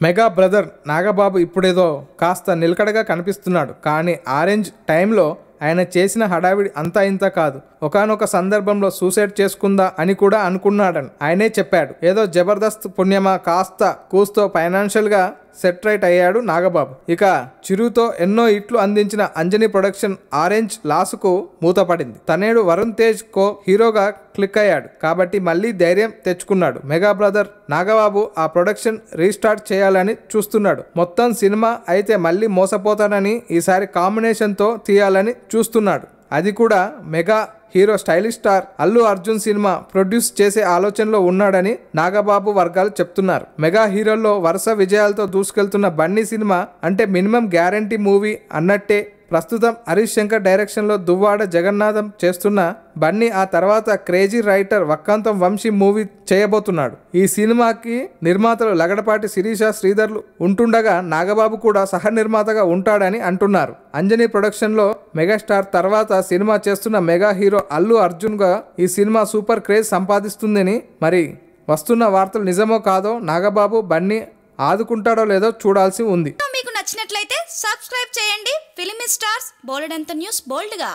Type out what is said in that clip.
Mega brother Nagababu ఇప్పుడేదో కాస్త నిలకడగా కనిపిస్తున్నాడు. కానీ ఆరెంజ్ టైంలో ఆయన చేసిన హడావిడి అంతా ఇంత కాదు. ఒకానొక సందర్భంలో సూసైడ్ చేసుకుందా అని కూడా అనుకున్నాడని ఆయనే చెప్పాడు. ఏదో జబర్దస్త్ పుణ్యమా కాస్త కూస్తో ఫైనాన్షియల్గా సెట్ రైట్ అయ్యాడు నాగబాబు. ఇక చిరుతో ఎన్నో ఇట్లు అందించిన అంజనీ ప్రొడక్షన్ ఆరెంజ్ లాసుకు మూతపడింది. తనేడు వరుణ్ తేజ్ కో హీరోగా క్లిక్ అయ్యాడు కాబట్టి మళ్ళీ ధైర్యం తెచ్చుకున్నాడు. మెగా బ్రదర్ నాగబాబు ఆ ప్రొడక్షన్ రీస్టార్ట్ చేయాలని చూస్తున్నాడు. మొత్తం సినిమా అయితే మళ్ళీ మోసపోతాడని ఈసారి కాంబినేషన్తో తీయాలని చూస్తున్నాడు. అది కూడా mega hero stylish star Allu Arjun cinema produce చేసే ఆలోచనలో ఉన్నాడని నాగబాబు వర్గాలు చెప్తున్నారు. మెగా హీరోల్లో వరుస విజయాలతో దూసుకెళ్తున్న బన్నీ సినిమా అంటే మినిమం గ్యారంటీ మూవీ అన్నట్టే ప్రస్తుతం హరీష్ శంకర్ డైరెక్షన్లో దువ్వాడ జగన్నాథం చేస్తున్న బన్నీ ఆ తర్వాత క్రేజీ రైటర్ వక్కాంతం వంశీ మూవీ చేయబోతున్నాడు. ఈ సినిమాకి నిర్మాతలు లగడపాటి శిరీష శ్రీధర్లు ఉంటుండగా నాగబాబు కూడా సహ నిర్మాతగా ఉంటాడని అంటున్నారు. అంజనీ ప్రొడక్షన్లో మెగాస్టార్ తర్వాత సినిమా చేస్తున్న మెగా హీరో అల్లు అర్జున్గా ఈ సినిమా సూపర్ క్రేజ్ సంపాదిస్తుందని మరి వస్తున్న వార్తలు నిజమో కాదో నాగబాబు బన్నీ ఆదుకుంటాడో లేదో చూడాల్సి ఉంది. మీకు నచ్చినట్లయితే సబ్స్క్రైబ్ చేయండి. ఫిలిమి స్టార్స్ బోలెడంత న్యూస్ బోల్డ్గా.